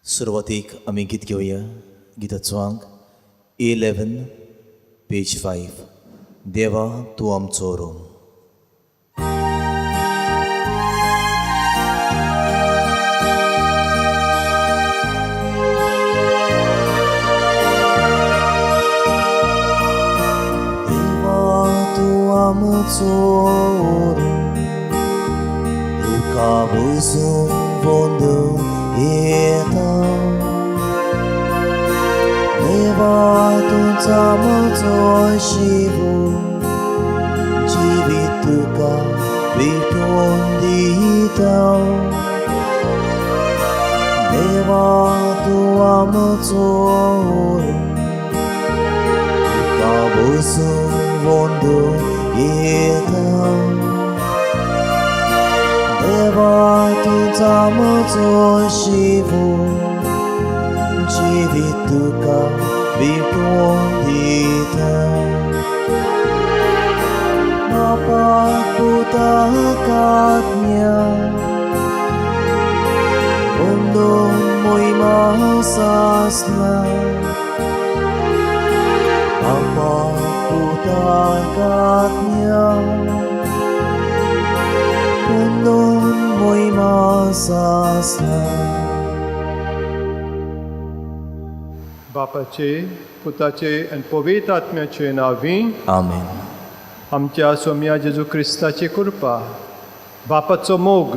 सुरवातीक आमी गीत घेवया. गिताचो अंक 11 पेज 5. देवा तूं आमचो रोम. आमचो तुका बसून वंदून येता. देवा तूंच आमचो शिवो, जिवीत तुका भेटून दिता. देवा तूं आमचो तुका बसून वंदून येता. देवा तूंच आमचो शिवो, जिवीत तुका भेटून दिता. बापा पुताक आज्ञा वंदून मोहिमा सासना. बापा पुताक आज्ञा वंदून मोहिमा सासना. बापाचे, पुताचे आनी पवित्र आत्म्याचे नांवी आमेन. आमच्या सोम्या जेजू क्रिस्ताची कृपा, बापाचो मोग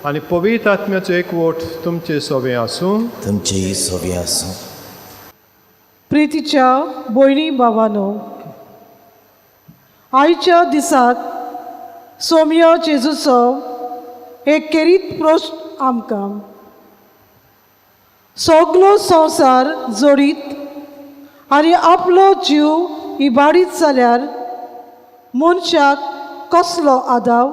आनी पवित्र आत्म्याचो एकवट तुमचे सोबे आसूं. तुमचेय सोबे आसूं. प्रितीच्या भयणी भावांनो, आयच्या दिसाक सोम्या जेजूचो एक केरीत प्रश्न आमकां. सगलो संवसार जोडीत आनी आपलो जीव इबाडीत जाल्यार मनशाक कसलो आदाव?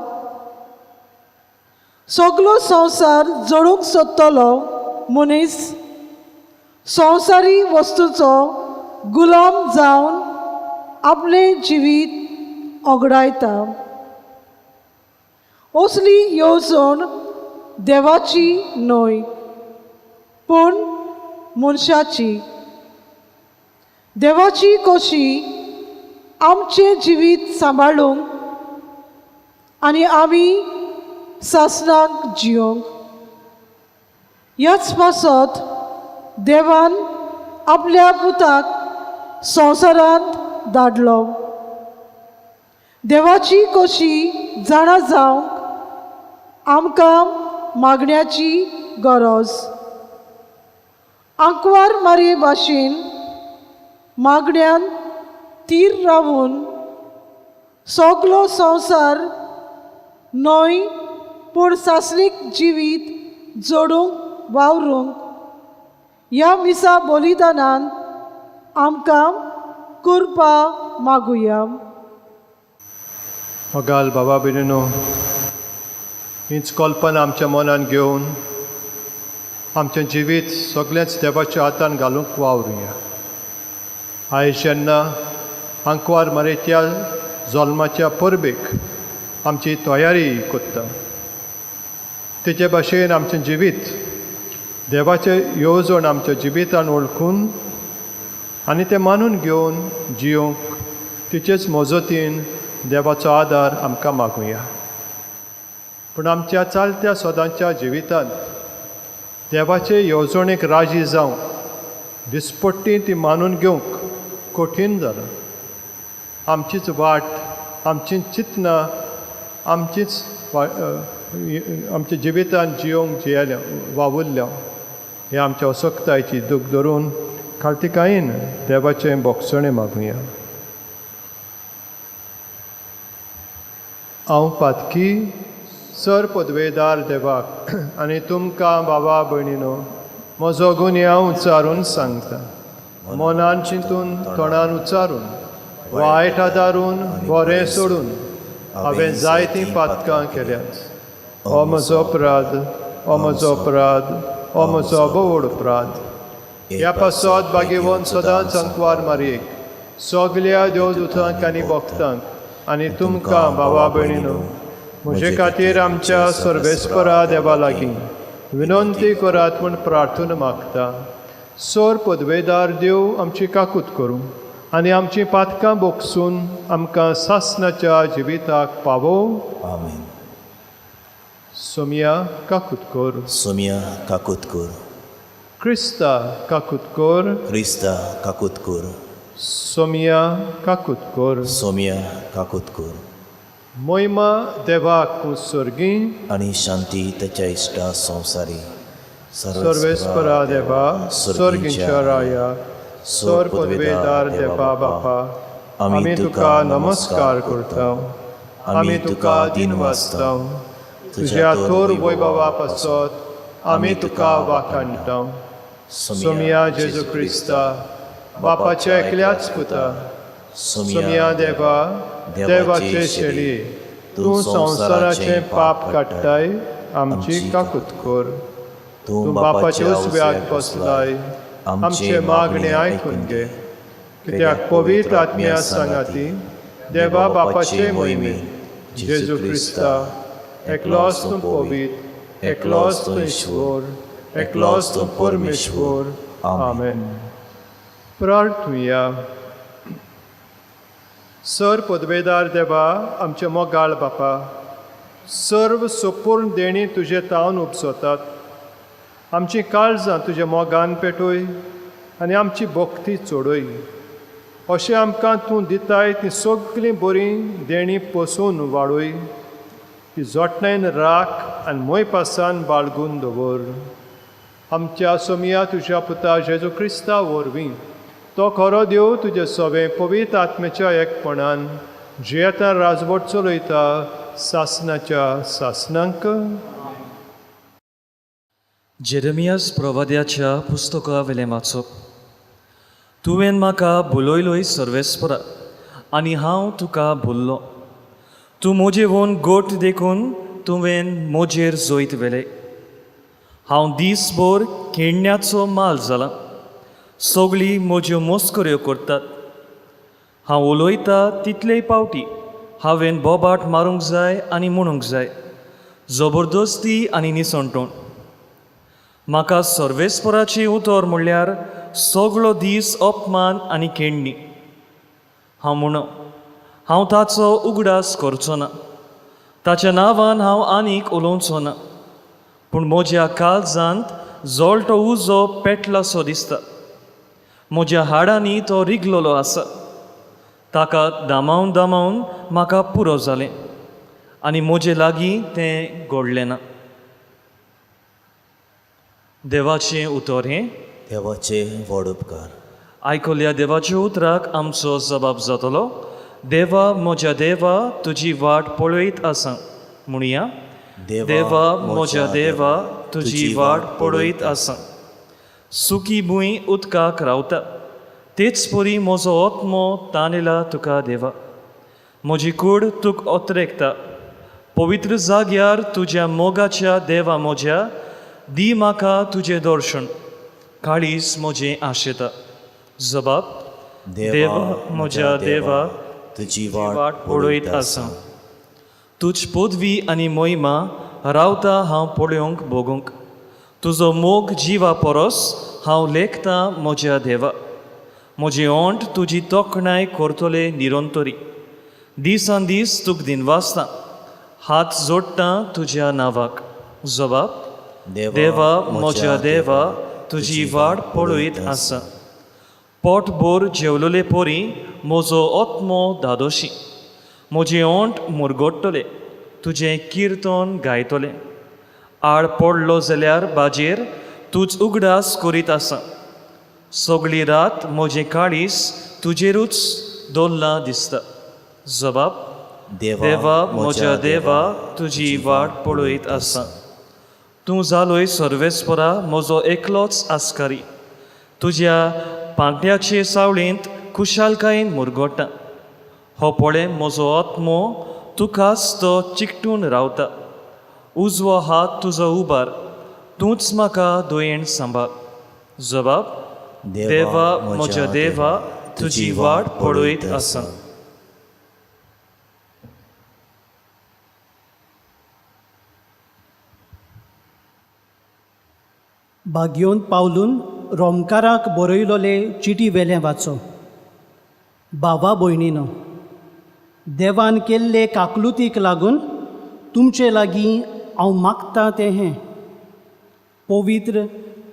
सगलो संवसार जोडूंक सोदतलो मनीस संवसारी वस्तूचो गुलाम जावन आपलें जिवीत ओगडायता. असली येवजण देवाची न्हय, पूण मनशाची. देवाची कशी आमचें जिवीत सांबाळूंक आनी आमी सासणाक जियोंक. ह्याच पासत देवान आपल्या पुताक संवसारांत धाडलो. देवाची कशी जाणा जावंक आमकां मागण्याची गरज. आंकवार मारये भाशेन मागण्यान तीर रावून सगलो संवसार न्हय, पूण सासरीक जिवीत जोडूंक वावरूंक ह्या मिसा बलिदानान आमकां कृपा मागुया. मोगाल बाबा भयणीनो, हीच कल्पना आमच्या मनान घेवन आमचें जिवीत सगळेंच देवाच्या हातान घालूंक वावरुया. आयज जेन्ना आंकवार मारयेच्या जल्माच्या परबेक आमची तयारी करता, तेचे भाशेन आमचें जिवीत देवाचें येवजण आमच्या जिवितान वळखून आनी तें मानून घेवन जियोंक तिचेच मजतीन देवाचो आदार आमकां मागुया. पूण आमच्या चालत्या सदांच्या जिवितांत देवाचे येवजणेक राजी जावं दिसपट्टी ती मानून घेवंक कठीण जालां. आमचीच वाट, आमचीं चिंतनां, आमचीच आमच्या जिवितान जियोंक जियेल्या वावुरल्या हे आमच्या असक्तायेची दूख धरून कार्तिकायेन देवाचें बोगसणें मागुया. हांव पातकी सर पदवेदार देवाक आनी तुमकां बाबा भयणीनो म्हजो गुन्य हांव उच्चारून सांगता. मनान चिंतून, तोंडान उच्चारून, वायट आदारून, बरें सोडून हांवें जायतीं पातकां केल्यात. हो म्हजो अपराध, हो म्हजो अपराध, हो म्हजो बोड अपराध. ह्या पासत बागेवन सदांच आंकवार मारयेक, सगल्या देवदूतांक आनी भक्तांक आनी तुमकां बाबा भयणीनो म्हजे खातीर आमच्या सर्वेस्परा देवा लागीं विनंती करात म्हूण प्रार्थना मागता. सोर पदवेदार देव आमची काकूत करूं आनी आमची पातकां बोगसून आमकां सासणाच्या जिविताक पावो. आमेन. सोमिया काकूत कर. सोमिया काकूत कर. क्रिस्ता काकूत कर. क्रिस्ता काकूत कर. सोमिया काकूत कर. सोमिया काकूत कर. मोहिमा देवाक उत्सर्गी आणि शांती त्याच्या इष्टा संसारी सर्वेस्परा देवा स्वर्गींच्या राया सोर पदवेदार देवा बापा आमी तुका नमस्कार करता. आमी तुका दिन वाचता. तुज्या थोर वैभवा पासत आमी तुका वाखाणटा. सोमिया जेजू क्रिस्ता बापाच्या एकल्याच पुता सोमिया देवा देवाचे शेळी तूं संवसाराचें पाप काडटाय आमची काकूत कर. तूं बापाचे उजव्याक बसलाय आमचे मागणे आयकून घे. कित्याक पवित्र आत्म्या सांगाती देवा बापाचे मोहिमे जेजू क्रिस्ता एकलोच तूं पवित्र एकलोच तूं ईश्वर एकलोच तूं परमेश्वर. आमेन. प्रार्थुया. सर पदवेदार देवा आमचे मोगाळ बापा सर्व सोपूर्ण देणी तुजे तावन उपसोतात. आमची काळजां तुज्या मोगान पेटोय आनी आमची भोक्ती चोडय. अशें आमकां तूं दिताय ती सगळीं बरी देणी पोसून वाडोय. ती जोटणायन राख आनी मोय पासान बाळगून दवर. आमच्या सोमिया तुज्या पुता जेजू क्रिस्ता वरवीं तो खरो देव तुजे सोबे पवित्र आत्म्याच्या एकपणान जियेता राजवट चलयता सासणाच्या सासणांक. जेरेमियास प्रवाद्याच्या पुस्तका वेलें वाचप. तुवें म्हाका बुलयलोय सर्वेस्परा आनी हांव तुका भुल्लो. तूं म्हजे वोन गोठ देखून तुवें म्हजेर जोयत वेले. हांव दिसभर खेळण्याचो माल जाला. सगळीं म्हज्यो मस्कऱ्यो करतात. हांव उलयतां तितलेय पावटी हांवें बोबाट मारूंक जाय आनी म्हणूंक जाय जबरदस्ती आनी निसणटोण. म्हाका सर्वेस्पराची उतर म्हणल्यार सगळो दीस अपमान आनी खेळणी. हांव ताचो उगडास करचो ना. ताच्या नांवान हांव आनीक उलोवचो ना. पूण म्हज्या काळजांत जळटो उजो पेटलासो दिसता. म्हज्या हाडांनी तो रिगलोलो आसा. ताका दामावन दामावन म्हाका पुरो जालें आनी म्हजे लागीं तें घडलें ना. देवाचें उतर हें. देवाचे व्हड उपकार. आयकल्या देवाच्या उतराक आमचो जबाब जातलो. देवा म्हज्या देवा तुजी वाट पळयत आसा म्हणुया. देवा म्हज्या देवा तुजी वाट पळयत आसा. सुकी भूंय उदकाक रावता तेच परी म्हजो आत्मो ताणेला तुका देवा. म्हजी कूड तुक ओतरेकता. पवित्र जाग्यार तुज्या मोगाच्या देवा म्हज्या दी म्हाका तुजें दर्शन. काळीज म्हजें आशेता. जबाब. देवा म्हज्या देवा तुजी वाट पळयत आसा. तुज पदवी आनी मोहिमा रावता हांव पळोवंक भोगूंक. तुजो मोग जिवा परस हांव लेखतां म्हज्या देवा. म्हजें ओंठ तुजी तोखणाय करतले निरंतरी. दिसान दीस तुक दिनवासतां. हात जोडटां तुज्या नांवाक. जबाब. देवा म्हज्या देवा तुजी वाट पळयत आसा. पोटभर जेवलोले पोरी म्हजो आत्मो धादोशी. म्हजें ओंठ मुरगोडटले तुजें किर्तन गायतलें. आड पडलो जाल्यार बाजेर तूच उगडास करीत आसा. सगळी रात म्हजें काळीस तुजेरूच दोल्लां दिसता. जबाब. देवा म्हज्या देवा तुजी वाट पळयत आसा. तूं जालोय सर्वेस्परा म्हजो एकलोच आस्कारी. तुज्या पांट्याचे सावळेंत खुशालकायेन मुरगोडटा. हो पळय म्हजो आत्मो तुकाच तो चिकटून रावता. उजवो हात तुजो उबार. तूंच म्हाका दुयेंत सांबाळ. जबाब. देवा म्हज्या देवा तुजी वाट पळयत आसा. बागयोन पावलून रोमकाराक बरयलोले चिटी वेलें वाचो. भावा भयणीनो, देवान केल्ले काकलुतीक लागून तुमचे लागीं हांव मागतां तें हें. पवित्र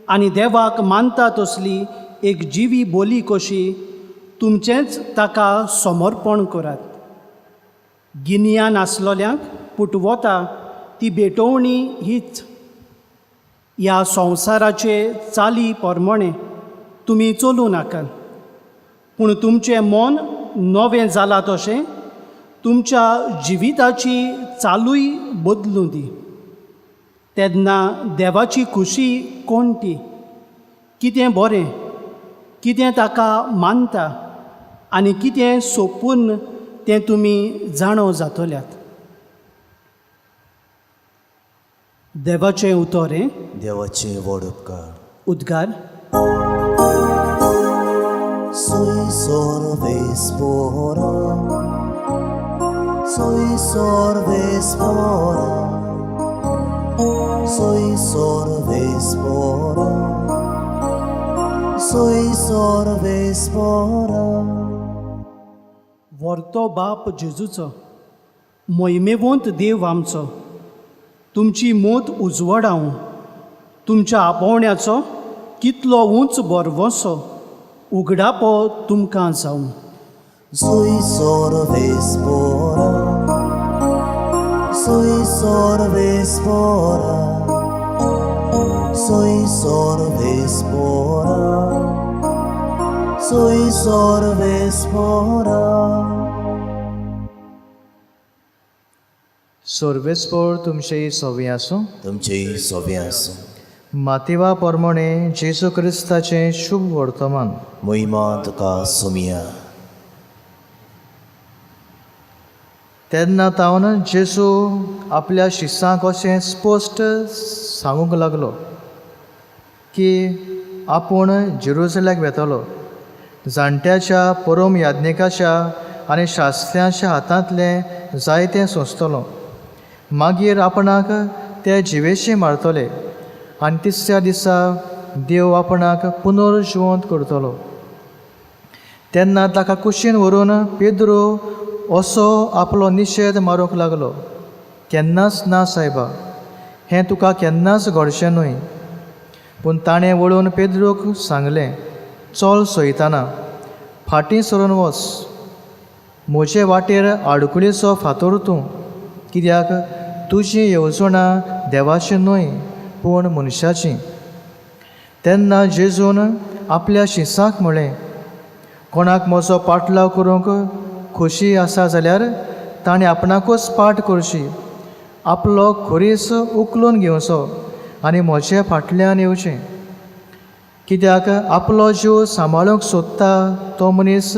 आनी देवाक मानता तसली एक जिवी बोली कशी तुमचेंच ताका समर्पण करात. गिन्यान आसलोल्यांक पुटवता ती भेटोवणी हीच. ह्या संवसाराचे चाली प्रमाणे तुमी चलूं नाकात, पूण तुमचें मन नवें जालां तशें तुमच्या जिविताची चालूय बदलूं दी. तेन्ना देवाची खुशी कोण ती, कितें बरें, कितें ताका मानता आनी कितें सोपून तें तुमी जाणो जातल्यात. देवाचें उतोरें. देवाचे व्हड उपकार. उद्गार. Soy sorvespora, soy sorvespora, soy sorvespora, soy sorvespora. व्हरतो बाप जेजूचो, मोहिमेवंत देव आमचो, तुमची मोत उजवडावं. तुमच्या आपोवण्याचो कितलो उंच बरवसो उगडापो तुमकां जावं. Soy sorvespora, soy sorvespora, soy sorvespora, soy sorvespora. सर्वेस्पोर तुमचे सवी आसूं. तुमचे सोबे आसूं. मातेवा प्रमाणे जेजू क्रिस्ताचें शुभ वर्तमान. मोहिमा तुका सुमिया. तेन्ना तावन जेजू आपल्या शिसांक अशें स्पश्ट सांगूंक लागलो की आपूण जेरुसलेमाक वेतलो. जाणट्याच्या परम याज्ञिकाच्या आनी शास्त्र्याच्या हातांतलें जायतें सोंसतलो. मागीर आपणाक ते जिवेशी मारतले आनी तिसऱ्या दिसा देव आपणाक पुनर्जिवंत करतलो. तेन्ना ताका कुशीन व्हरून पेद्रो असो आपलो निशेध मारूंक लागलो. केन्नाच ना सायबा, हें तुका केन्नाच घडचें न्हय. पूण ताणें वळून पेद्रोक सांगलें, चल सयताना, फाटीं सरून वच. म्हजे वाटेर आडकुळेचो फातर तूं, कित्याक तुजी येवजणां देवाची न्हय पूण मनशाची. तेन्ना जेजून आपल्या शिसांक म्हळें, कोणाक म्हजो पाटलाव करूंक खोशी आसा जाल्यार ताणें आपणाकूच पाट करची, आपलो खोरीस उखलून घेवचो आनी म्हजे फाटल्यान येवचें. कित्याक आपलो जीव सांबाळूंक सोदता तो मनीस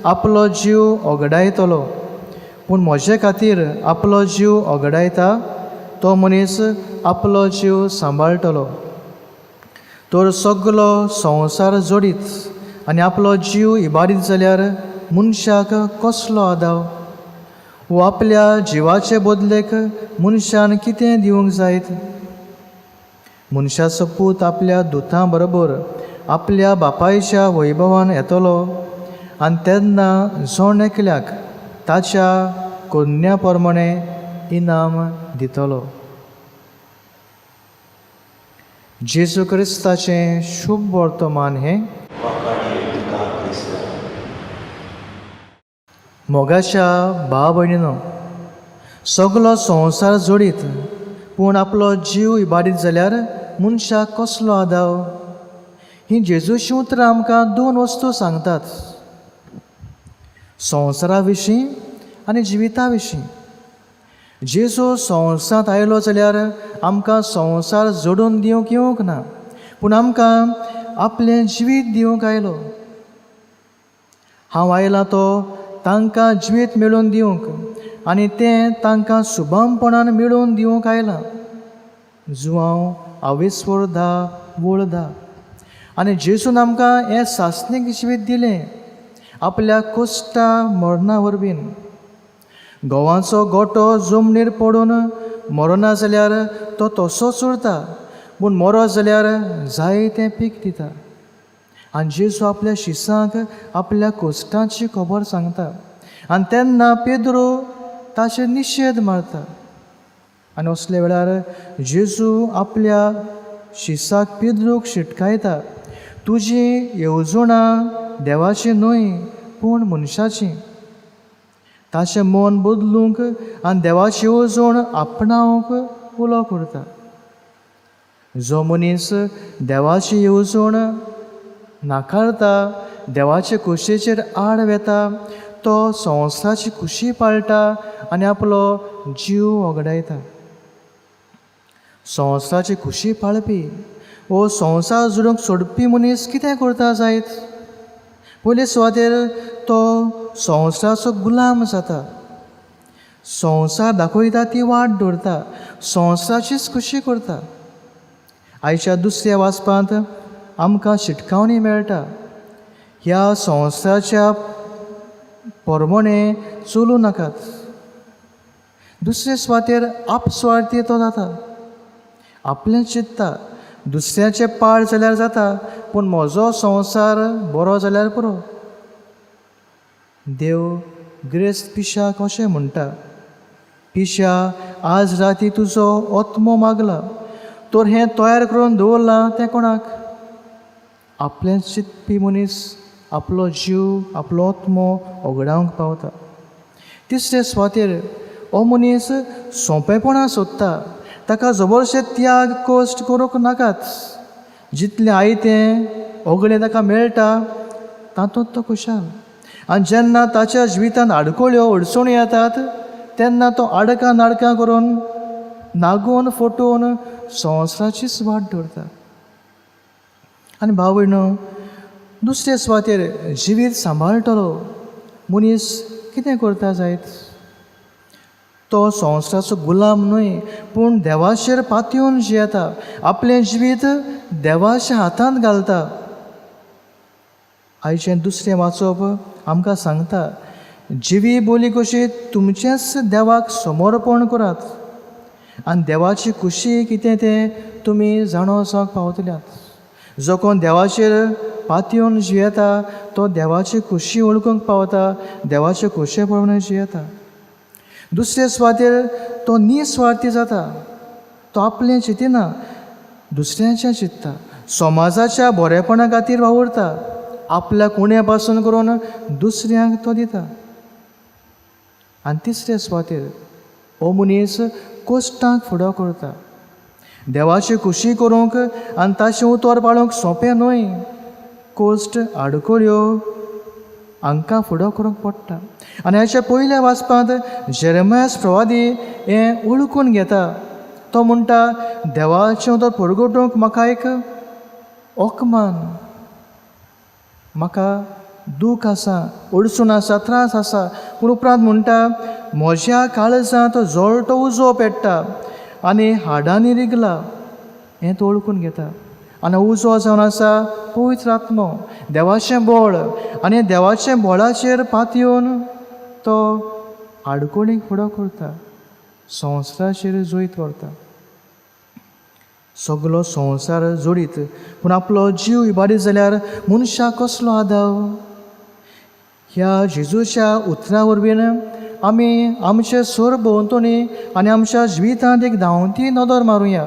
आपलो जीव ओगडायतलो, पूण म्हजे खातीर आपलो जीव ओगडायता तो मनीस आपलो जीव सांबाळटलो. तर सगलो संवसार जोडीत आनी आपलो जीव इबाडीत जाल्यार मनशाक कसलो आदाव? वो आपल्या जिवाचे बदलेक मनशान कितें दिवंक जायत? मनशाचो पूत आपल्या दुतां बरोबर आपल्या बापायच्या वैभवान येतलो आनी तेन्ना जोण एकल्याक ताच्या कन्या प्रमाणे इनाम दितलो. जेजू क्रिस्ताचें शुभ वर्तमान हें. मोगाच्या भाव भयणीनो, सगलो संवसार जोडीत पूण आपलो जीव इबाडीत जाल्यार मनशाक कसलो आदाव? ही जेजूची उतरां आमकां दोन वस्तू सांगतात, संवसारा विशीं आनी जिविता विशीं. जेजू संवसारांत आयलो जाल्यार आमकां संवसार जोडून दिवंक येवंक ना, पूण आमकां आपलें जिवीत दिवंक आयलो. हांव आयलां तो तांकां जिवीत मेळोवन दिवंक आनी तें तांकां सुभामपणान मेळोवन दिवंक आयलां. जुवांव 22:10 आनी जेजून आमकां हें सासणीक जिवीत दिलें आपल्या कोश्टा मरणा वरवीं. घोवाचो गोठो जमनीर पडून मरना जाल्यार तो तसोच उरता, पूण मरो जाल्यार जायतें पीक दिता. आनी जेजू आपल्या शिसांक आपल्या कोश्टांची खबर सांगता. आनी तेन्ना पेद्रो ताचेर निशेध मारता. आनी असल्या वेळार जेजू आपल्या शिसाक पेद्रोक शिटकायता, तुजी येवजणां देवाची न्हय पूण मनशाची. ताचें मन बदलूंक आनी देवाची येवजण आपणावंक उलो करता. जो मनीस देवाची येवजण नाकारता, देवाचे खोशेचेर आड वेता, तो संवसाराची खुशी पाळटा आनी आपलो जीव वगडायता. संवसाराची खुशी पाळपी वो संवसार जोडूंक सोडपी मनीस कितें करता जायत? पयले सुवातेर तो संवसाराचो गुलाम जाता. संवसार दाखयता ती वाट धरता, संवसाराचीच खुशी करता. आयच्या दुसऱ्या वाचपांत आमकां शिटकावणी मेळटा. ह्या संवसाराच्या पोरमोणे चलूं नाकात. दुसरे सुवातेर आपस्वार्थी तो जाता. आपलें चिंतता, दुसऱ्याचें पाड जाल्यार जाता पूण म्हजो संवसार बरो जाल्यार पुरो. देव ग्रेस्त पिशाक अशें म्हणटा, पिशा आज राती तुजो ओत्मो मागला, तर हें तयार करून दवरलां तें कोणाक? आपलें चिंतपी मनीस आपलो जीव, आपलो ओत्मो वगडावंक पावता. तिसरे सुवातेर हो मनीस सोंपेपणां सोदता. ताका जबरशे त्याग कश्ट करूंक नाकात. जितलें आयतें ओगळें ताका मेळटा तातूंत तो खुशाल. आनी जेन्ना ताच्या जिवितांत आडकोळ्यो अडचणी येतात तेन्ना तो आडकां नाडकां करून नागोवन फटोवन संवसाराचीच वाट धरता. आनी भाव भयणो, दुसरे सुवातेर जिवीत सांबाळटलो मनीस कितें करता जायत? तो संवसाराचो गुलाम न्हय पूण देवाचेर पातयेवन जियेता. आपलें जिवीत देवाच्या हातांत घालता. आयचें दुसरें वाचप आमकां सांगता, जिवी बोली कशी तुमचेंच देवाक समर्पण करात आनी देवाची खुशी कितें तें तुमी जाणो जावंक पावतल्यात. जो कोण देवाचेर पातयेवन जियेता तो देवाची खुशी वळखूंक पावता, देवाचे खुशे प्रमाणे जियेता. दुसरे सुवातेर तो निस्वार्थी जाता. तो आपलें चिंतिना, दुसऱ्याचें चिंतता. समाजाच्या बरेपणा खातीर वावुरता. आपल्या कुण्या पासून करून दुसऱ्यांक तो दिता. आनी तिसरे सुवातेर हो मनीस कश्टांक फुडो करता. देवाची खुशी करूंक आनी ताचें उतर पाळूंक सोंपें न्हय. कश्ट, आडकोळ्यो हांकां फुडो करूंक पडटा. आनी हाच्या पयल्या वाचपांत जेरेमियास प्रवादी हें वळखून घेता. तो म्हणटा, देवाचें उतर परगटूंक म्हाका एक ओकमान, म्हाका दूख आसा, अडचण आसा, त्रास आसा. पूण उपरांत म्हणटा, म्हज्या काळजांत जळटो उजो पेट्टा आनी हाडांनी रिगला. हें तो वळखून घेता. आनी उजो जावन आसा पवित्र आत्मो, देवाचें बळ. आनी देवाचें बळाचेर पातयेवन तो आडकोळीक फुडो करता, संवसाराचेर जोईत व्हरता. सगलो संवसार जोडीत पूण आपलो जीव इबाडीत जाल्यार मनशाक कसलो आदाव? ह्या जेजूच्या उतरा वरवीं आमी आमचे सर भोंवतणी आनी आमच्या जिवितांत एक धांवती नदर मारुया.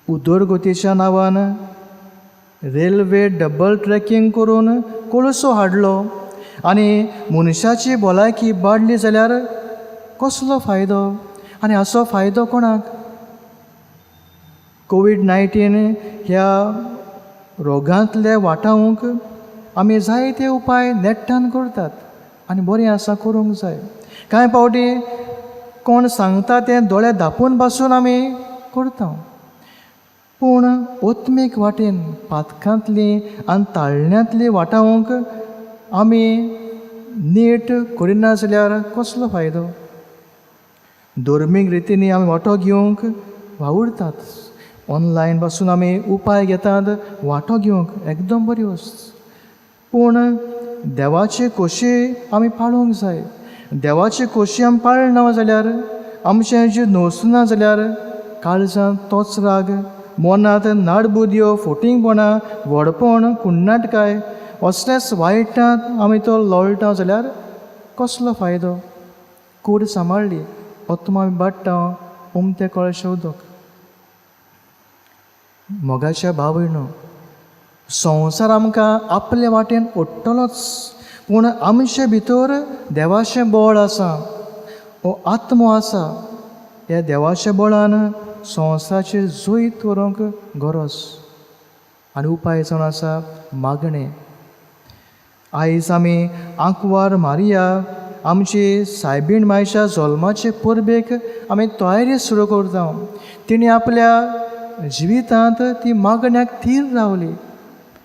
उदरगतीच्या नांवान रेल्वे डबल ट्रॅकिंग करून कोळसो हाडलो आनी मनशाची भलायकी इबाडली जाल्यार कसलो फायदो? आनी हाचो फायदो कोणाक? कोवीड-19 ह्या रोगांतले वाटावूंक आमी जायते उपाय नेट्टान करतात आनी बरें आसा, करूंक जाय. कांय पावटी कोण सांगता तें दोळे धांपून पासून आमी करता. पूण ओत्मीक वाटेन पातकांतली आनी ताळण्यांतली वाटावूंक आमी नीट करिना जाल्यार कसलो फायदो? धर्मीक रितींनी आमी वांटो घेवंक वावुरतात. ऑनलायन पासून आमी उपाय घेतात वांटो घेवंक, एकदम बरी वस्त. पूण देवाची खोशी आमी पाळूंक जाय. देवाची खोशी आमी पाळना जाल्यार, आमचें जीव न्हवसना जाल्यार काळजांत तोच राग, मनांत नाडबुद्यो, फोटिंगपणां, व्हडपण, कुण्णाटकाय असल्याच वायटांत आमी तो लोळटा जाल्यार कसलो फायदो? कूड सांबाळली ओतमा आमी बाट्टा उमते कळशे उदक. मोगाच्या भाव भयणो, संवसार आमकां आपले वाटेन ओडटलोच, पूण आमचे भितर देवाचें बळ आसा, हो आत्मो आसा. ह्या देवाच्या बळान संवसाराचेर जैत व्हरूंक गरज. आनी उपाय जावन आसा मागणें. आयज आमी आंकवार मारिया आमची सायबीण मायच्या जल्माचे परबेक आमी तयारी सुरू करता. तिणी आपल्या जिवितांत ती मागण्याक थीर रावली,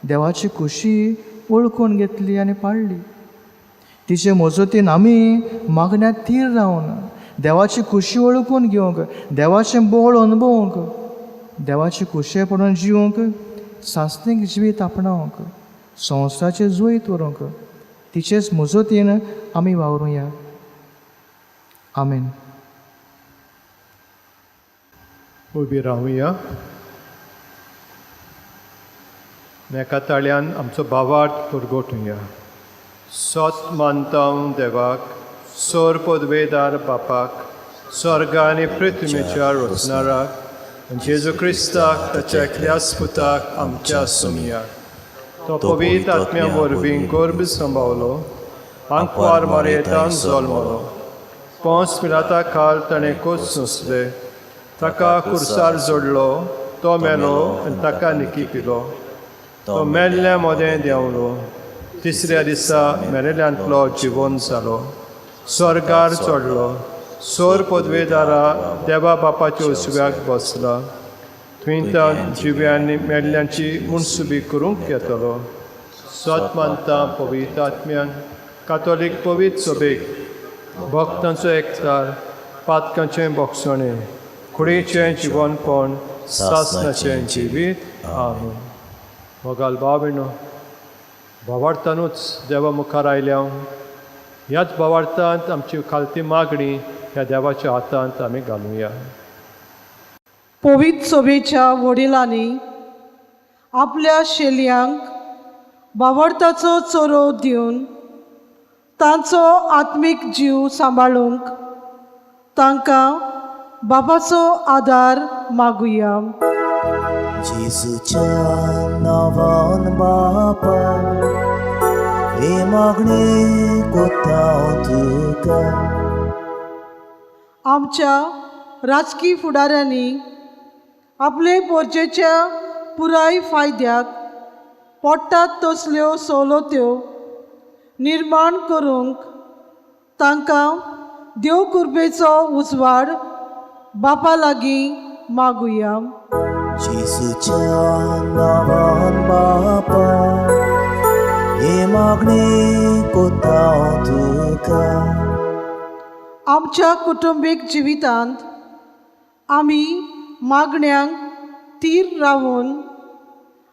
देवाची खुशी वळखून घेतली आनी पाळली. तिचे मजतीन आमी मागण्याक थीर रावन देवाची खुशी वळखून घेवंक, देवाचें बळ अनुभवंक, देवाची खुशी पडून जिवंक, सासणीक जिवीत आपणावंक, संवसाराचें जैत व्हरूंक तिचेच मजतीन आमी वावरुया. आमेन. उबी रावुया. मेका ताळ्यान आमचो भावार्थ पुरगोटुया. सोत मानता हांव देवाक, सोर पदवेदार बापाक, स्वर्गा आनी पृथ्वीच्या रचणाराक, जेजू क्रिस्ताक ताच्या एकल्या पुताक आमच्या सुमयाक, तो पवित्र आत्म्या वरवीं गर्भ सांबाळलो, आंकवार मारयेंतान जल्मलो, पोंस पिलाता काळ ताणें कोच सोंसले, ताका कुर्सार जोडलो, तो मेलो आनी ताका निकी पिलो, तो मेल्ल्या मोदें देंवलो, तिसऱ्या दिसा मेलेल्यांतलो जिवोन जालो, स्वर्गार चडलो, सोर पदवेदारा देवा बापाच्या उजव्याक बसला, थंय तां जिव्यांनी मेल्ल्यांची मुनसुबी करूंक येतलो. सोत मानता पवित्र आत्म्यान, कातोलीक पवित्र सभेक, भक्तांचो एकठार, पातकांचें भोगसणें, कुडीचें जिवनपण, सासणाचें जिवीत. आमेन. मोगाल भाव भयणो, भावार्थानूच देवा मुखार आयल्या, ह्याच भावार्थांत आमची खालती मागणी ह्या देवाच्या हातांत आमी घालुया. पवित्र सभेच्या वडिलांनी आपल्या शेलयांक भावार्थाचो चोरो दिवन तांचो आत्मीक जीव सांबाळूंक तांकां बाबाचो आदार मागुया. जेजूच्या नांवान बापा, हे मागणी कोत्ता हांव तुका. आमच्या राजकीय फुडाऱ्यांनी आपले पोरचेच्या पुराय फायद्याक पडटात तसल्यो सवलत्यो निर्माण करूंक तांकां देव कृपेचो उजवाड बापा लागीं मागुया. जेजूच्या नांवान बापा, हे मागणी कोत्ता हांव तुका. आमच्या कुटुंबीक जिवितांत आमी मागण्यांक थीर रावून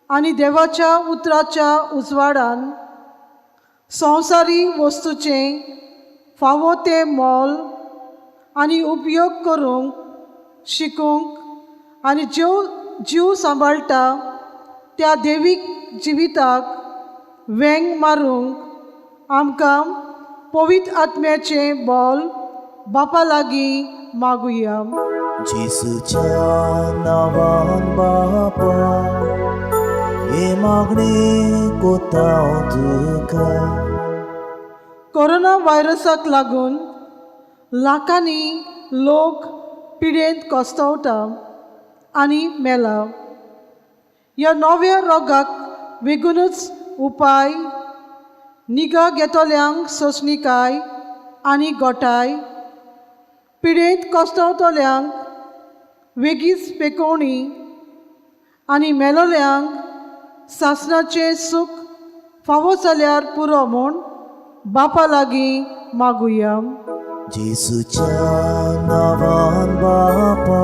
आनी देवाच्या उतराच्या उजवाडान संवसारी वस्तूचें फावो तें मोल आनी उपयोग करूंक शिकूंक आनी जीव सांबाळटा त्या देवीक जिविताक वेंग मारूंक आमकां पवित्र आत्म्याचें बळ बापा लागीं मागुया. जेजूच्या नांवान बापा, हे मागणी कोत्ता हांव तुका. कोरोना व्हायरसाक लागून लाखांनी लोक पिडेंत कोसतवता आनी मेला. ह्या नव्या रोगाक बेगूनच उपाय, निगा घेतल्यांक सोंसणीकाय आनी गोठाय, पिडेंत कोसतवतल्यांक वेगीच पेकोवणी आनी मेलोल्यांक सासणाचें सूख फावो जाल्यार पुरो म्हूण बापा लागीं मागुया. जेजूच्या नांवान बापा,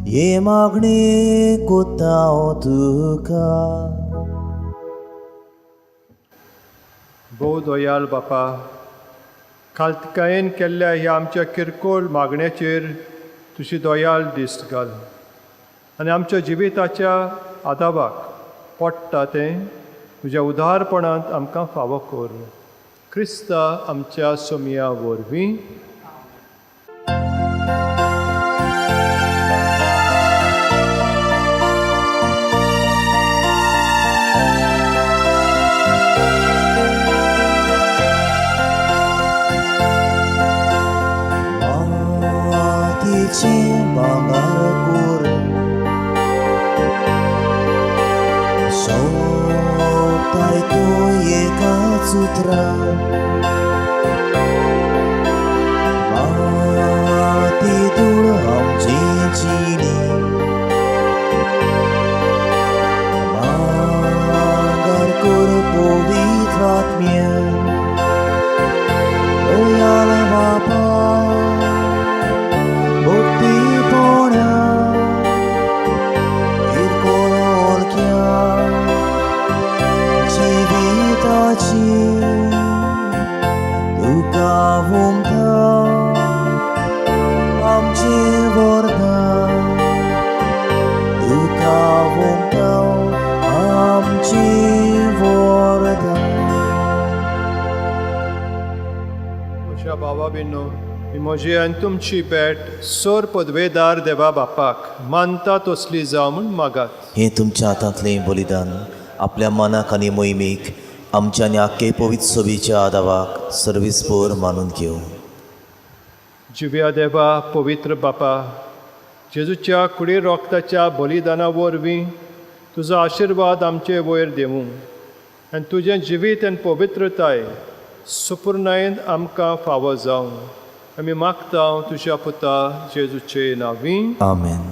हे मागणी कोत्ता हांव तुका. भोव दोयाल बापा, खालतकायेन केल्ल्या ह्या आमच्या किरकोळ मागण्याचेर तुजी दोयाळ दिश्ट घाल आनी आमच्या जिविताच्या आदाबाक पडटा तें तुज्या उदारपणांत आमकां फावो कर. क्रिस्ता आमच्या सोमया वरवीं मातीचे भांगर करून सोंपताय तूं एकाच उतरान. माती धूळ आमची जिणी भांगर कर पवित्र आत्म्यान. दोयाल बापा भक्तीपणा इरकोळ ओळख्या जिविताची तुका वंता आमचे वरदान. तुका वंता आमचे वरदान. म्हज्या भावा बिनो ही म्हजी आनी तुमची भेट सोर पदवेदार देवा बापाक मानता तसली जावं म्हूण मागात. हे तुमच्या हातांतलें बलिदान आपल्या मनाक आनी मोहिमेक आमच्या आनी आख्खे पवित्र सभेच्या आदावाक सर्विस्पोर मानून घेवं. जिव्या देवा पवित्र बापा, जेजूच्या कुडी रोगताच्या बलिदाना वरवीं तुजो आशिर्वाद आमचे वयर देवूं आनी तुजें जिवीत आनी पवित्रताय सुपूर्णायेन आमकां फावो जावं. आमी मागता तुज्या पुता जेजूचे नांवीं. आमेन.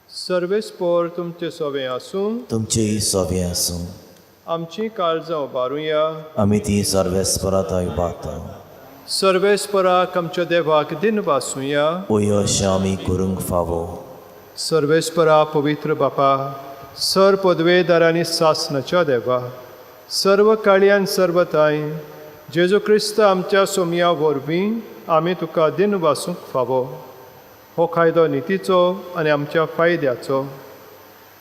सर्वेस्पोर तुमचे सोवें आसूं. तुमचेय सोबे आसूं. आमची काळजां उबारुया. आमी ती सर्वेस्पराताय उबारता. सर्वेस्पराक आमच्या देवाक दिन वासुया. ओय अशें आमी करूंक फावो. सर्वेस्परा पवित्र बापा, सर पदवेदारांनी सासणाच्या देवा, सर्व काळयान सर्वताय जेजू क्रिस्त आमच्या सोमया वरवीं आमी तुका दिन वासूंक फावो. हो कायदो नितीचो आनी आमच्या फायद्याचो.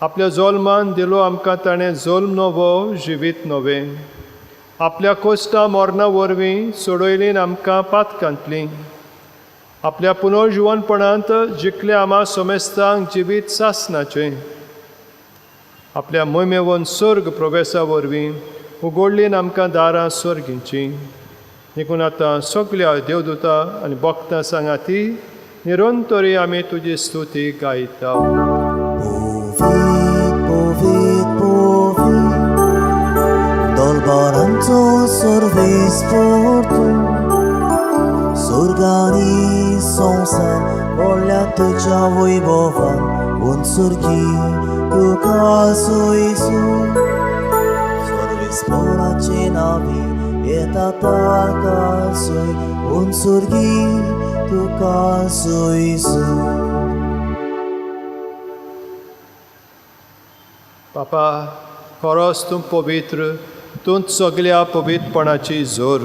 आपल्या जोल्मान दिलो आमकां ताणें जोल्म नवो जिवीत नवें. आपल्या कोश्टा मोरणा वरवीं सोडयलीन आमकां पातकांतलीं. आपल्या पुनर्जिवनपणांत जिखले आमा सोमेस्तांक जिवीत सासनाचें. आपल्या मोहिमेवन स्वर्ग प्रवेशा वरवीं उगडलीन आमकां दारां स्वर्गींचीं. देखून आतां सगल्या देवदूतां आनी भक्तां सांगाती निरंतरी आमी तुजी स्तुती गायता. Povid, dolbaranco सर्वेस्पोर तूं. Surgani संसार व्हडल्या तुज्या वैभवान वंसुर्गी तुका सोयसू. सर्वेस्पोराचे नावी येता ताका सोय वंसुर्गी तुका सोयसू. बापा, खरोच तूं पवित्र, तूंच सगल्या पवित्रपणाची जोर.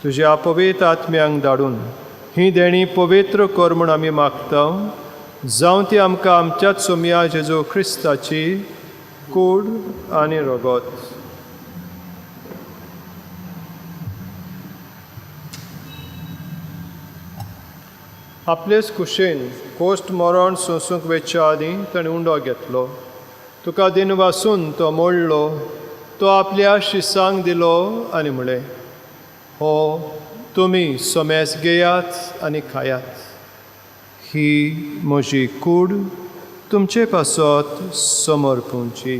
तुज्या पवित्र आत्म्यांक धाडून ही देणी पवित्र कर म्हूण आमी मागता. जावं ती आमकां आमच्याच सोमया जेजू क्रिस्ताची कूड आनी रगत. आपलेच कुशेन कोस्ट मरण सोंसूंक वेच्या आदीं ताणें उंडो घेतलो. तुका दिन वासून तो मोडलो. तो आपल्या शिसांक दिलो आनी म्हळें, हो तुमी सोमेस घेयात आनी खायात. ही म्हजी कूड तुमचे पासत समर्पूंची.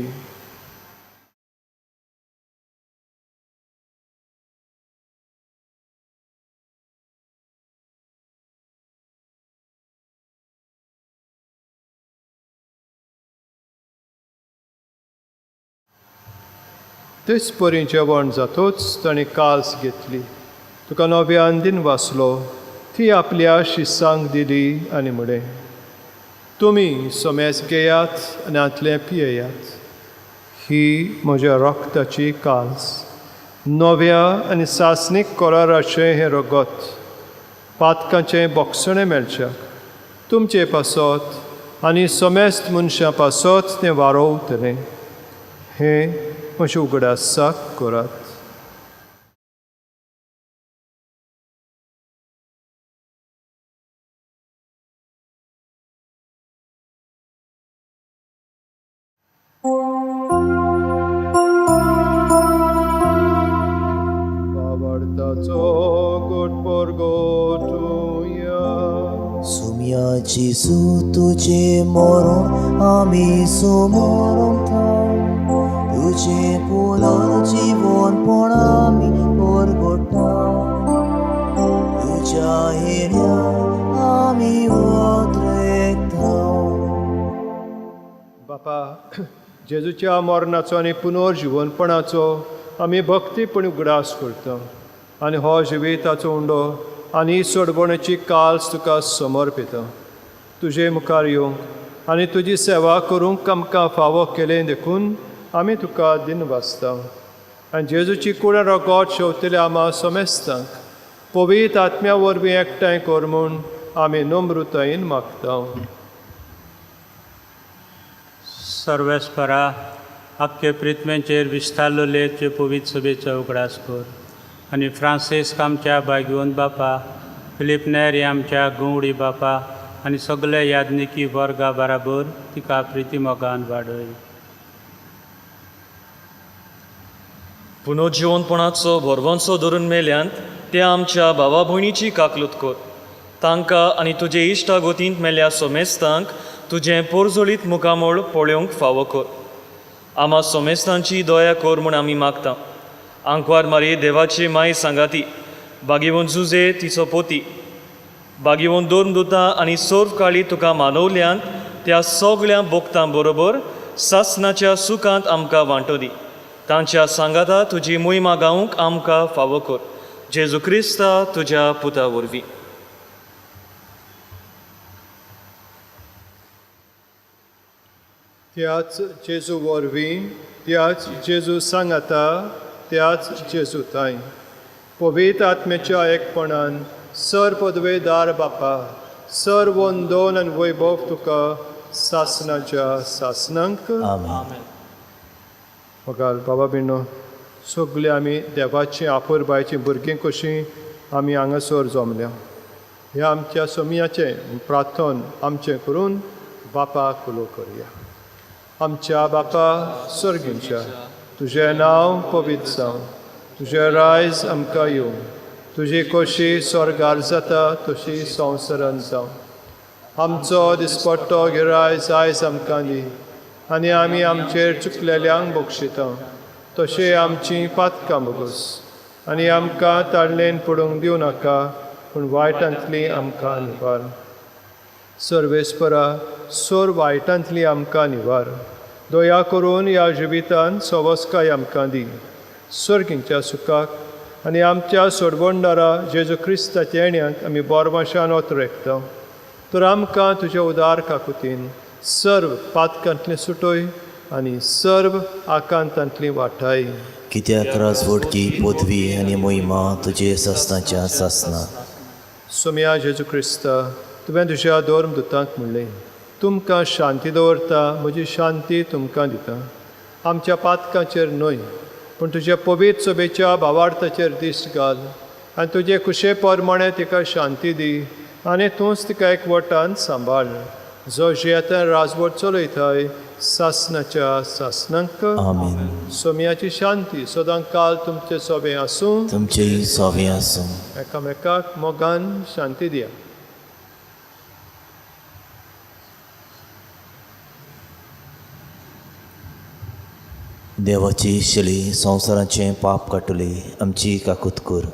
तेच परी जेवण जातोच ताणें काल्स घेतली. तुका नव्यान दिन वाचलो. ती आपल्या शिसांक दिली आनी म्हळें, तुमी सोमेस घेयात आनी आतलें पियेयात. ही म्हज्या रक्ताची काल्स, नव्या आनी सासणीक कोराराचें हें रगत, पातकाचें बोगसणें मेळच्याक तुमचे पासत आनी सोमेस्त मनशां पासत तें वारोवतलें. हें म्हज्या उगडासाक करात. वावरताचो गोटपोर गोटुया. सुम्या जेजू तुझे मरण आमी समोरून थांब. तुझे पुनर्जीवनपण आमी परगटा. तुझ्या येण्यार आमी वोत्रेक धांव. बापा, जेजूच्या मरणाचो आनी पुनर्जीवनपणाचो आमी भक्तीपण उगडास करता आनी हो जिविताचो उंडो आनी सोडवण्याची काल्स तुका समर्पिता. तुजे मुखार येवंक आनी तुजी सेवा करूंक आमकां फावो केलें देखून आमी तुका दिनवासता. आनी जेजूची कुडा रगत शेवतले आमा सोमेस्तांक पवित्र आत्म्या वरवीं एकठांय कर म्हूण आमी नम्रतायेन मागता. सर्वेस्परा आख्खे प्रित्मेचेर विस्तारलो लेचे पवित्र सभेचो उगडास कर आनी फ्रांसीस आमच्या भाग्यवंत बापा, फिलीप नेरी आमच्या गवडी बापा आनी सगळे यादनिकी वर्गा बराबर तिका प्रितीमोगान वाडय. पुनर्जीवनपणाचो भरवंसो धरून मेल्यांत त्या आमच्या भावा भयणीची काकलूत कर. तांकां आनी तुजे इश्टागोतींत मेल्या सोमेस्तांक तुजें पोरजोळीत मुखामोळ पळोवंक फावो कर. आमा सोमेस्तांची दया कर म्हूण आमी मागता. आंकवार मारी देवाची माय सांगाती, बागीवंत जुजे तिचो पोती, बागीवंत दोन दुतां आनी सोर्व काळी तुका मानवल्यांत त्या सगळ्या भोगतां बरोबर सासणाच्या सुखांत आमकां वांटो दी. तांच्या सांगाता तुजी मोहिमा गावंक आमकां फावो कर. जेजू क्रिस्ता तुज्या पुता वरवीं. त्याच जेजू वरवीं, त्याच जेजू सांगाता, त्याच जेजू ताई पवित्र आत्म्याच्या एकपणान सर पदवेदार बापा, सर वंदन आनी वैभव तुका सासणाच्या सासनांक. आमेन. मोगाल बाबा बिणो, सगळीं आमी देवाची आपुरबायची भुरगीं कशीं आमी हांगासर जमल्या. हे आमच्या सोमियाचें प्रार्थन आमचें करून बापाक उलो करया. आमच्या बापा सर्गींच्या, तुजें नांव पवित्र जावं. तुजें रायज आमकां येवं. तुजी कशी स्वर्गार जाता तशी संवसारांत जावं. आमचो दिसपट्टो गिरायज आयज आमकां दी आनी आमी आमचेर चुकलेल्यांक बक्षिता तशें आमची पातकां बगस. आनी आमकां ताळलेन पडूंक दिवं नाका, पूण वायटांतली आमकां निवार. सर्वेस्परा, सोर वायटांतली आमकां निवार. दया करून ह्या जिवितांत सवस्काय आमकां दी. सर्गींच्या सुखाक आनी आमच्या सोडवणदारा जेजू क्रिस्ताच्या येण्याक आमी बोरमाशान ओतरेकता. तर आमकां तुज्या उदार काकुतीन सर्व पातकांतली सुटोय आनी सर्व आकांतांतली वाटाय. कित्याक राजवटकी पदवी आनी मोहिमा तुजे सासणाच्या सासना. सोम्या जेजू क्रिस्ता, तुवें तुज्या धर्म दुतांक म्हणलें, तुमकां शांती दवरता, म्हजी शांती तुमकां दिता. आमच्या पातकांचेर न्हय, पूण तुज्या पवित्र सभेच्या भावार्थाचेर दिश्ट घाल आनी तुजे कुशे प्रमाणे तिका शांती दी आनी तूंच तिका एकवटान सांबाळ. जो जेतां राजवट चलयताय सासणाच्या सासनांक. आमेन. सोम्याची शांती सदां काल तुमचे सोबे आसूं. तुमचेय सोबे आसूं. एकामेकाक मोगान शांती दिया. देवाची शली संवसाराचें पाप काटुले आमची काकूत कर.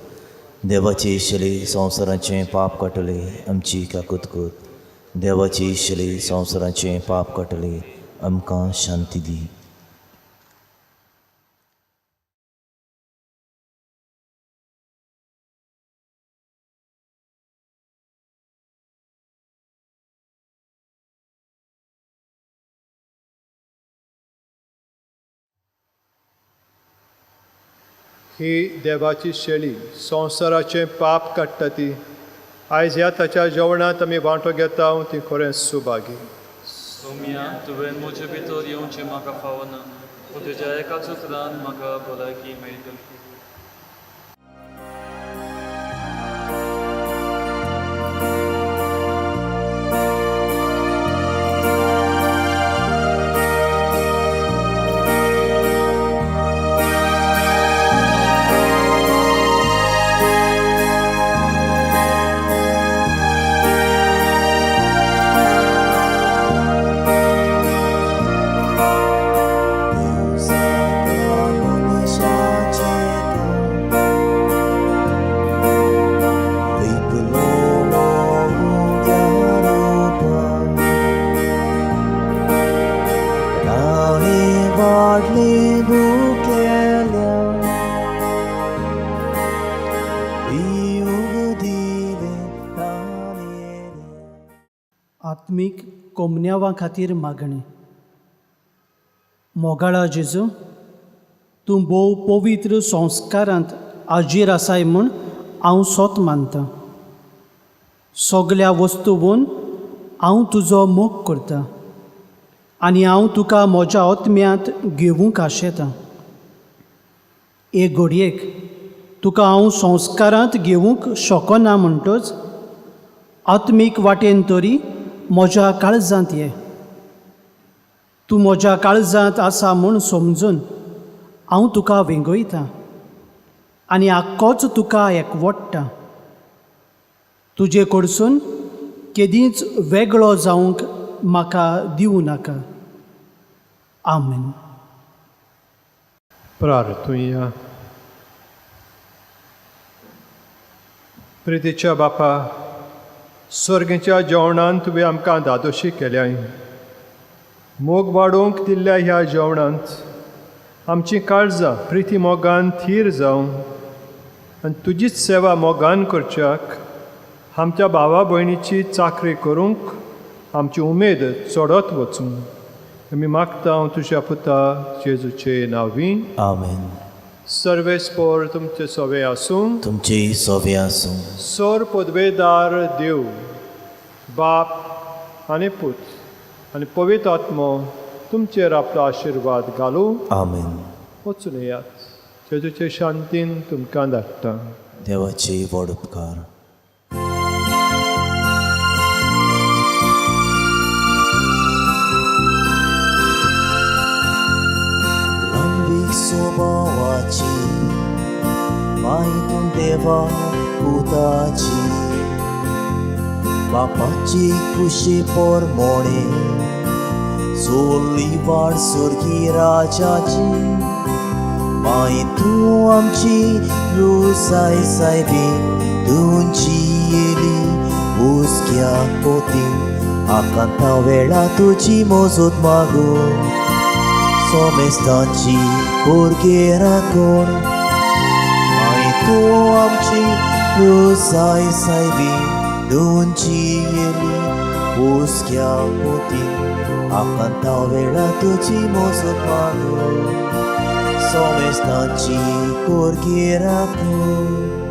देवाची शली संवसाराचें पाप काटुले आमची काकूत कर. देवाची शली संवसाराचें पाप काटुले आमकां शांती दी. ही देवाची शेळी संवसाराचें पाप काडटा ती आयज ह्या ताच्या जेवणात आमी वांटो घेता ती खरेंच सुभागी. सोम्या तुवें म्हजे भितर येवचें म्हाका फावना, पूण तुज्या एकाच उतरान म्हाका भलायकी मेळटली. आत्मीक कोमन्यावां खातीर मागणी. मोगाळा जेजू, तूं भोव पवित्र संस्कारांत आजीर आसाय म्हूण हांव सोत मानतां. सगल्या वस्तूंवन हांव तुजो मोग करतां आनी हांव तुका म्हज्या आत्म्यांत घेवूंक आशेतां. एक घडयेक तुका हांव संस्कारांत घेवूंक शकना म्हणटच आत्मीक वाटेन तरी म्हज्या काळजांत ये. तूं म्हज्या काळजांत आसा म्हूण समजून हांव तुका वेंगयतां आनी आख्खोच तुका एकवडटां. तुजे कडसून केदींच वेगळो जावंक म्हाका दिवं नाका. आमेन. प्रार्थुया. प्रितीच्या बापा, स्वर्गीच्या जेवणांत तुवें आमकां दादोशी केल्याय. मोग वाडोवंक दिल्ल्या ह्या जेवणांत आमचीं काळजां प्रिती मोगान थीर जावं आनी तुजीच सेवा मोगान करच्याक आमच्या भावा भयणीची चाकरी करूंक आमची उमेद चडत वचूं आमी मागता तुज्या पुता जेजूचे नांवी. आमेन. सर्वेस्पोर तुमचे सोवे आसूं. तुमची सोवे आसूं. सोर पदवेदार देव बाप आनी पूत आनी पवित्र आत्मो तुमचेर आपलो आशिर्वाद घालूं. आमेन. वचून येयात. जेजूचे शांतीन तुमकां धाडटा. देवाची व्हड उपकार. स्वभावाची माहितून देवा पुताची बापाची खुशी पोर मोणे सोली वाड सुर्गी राजाची माहितू आमची रुसाय सायबी तुमची येली उस्क्या पोती आकांता वेळा तुजी मोजूत मागू सोमेस्तांची भुरगीं राखून माहितू आमची रुसाय सायबी तुमची येली उस्क्या पोती आकांता वेळा तुजी मोजूत मागू सोमेस्तांची भुरगीं राखून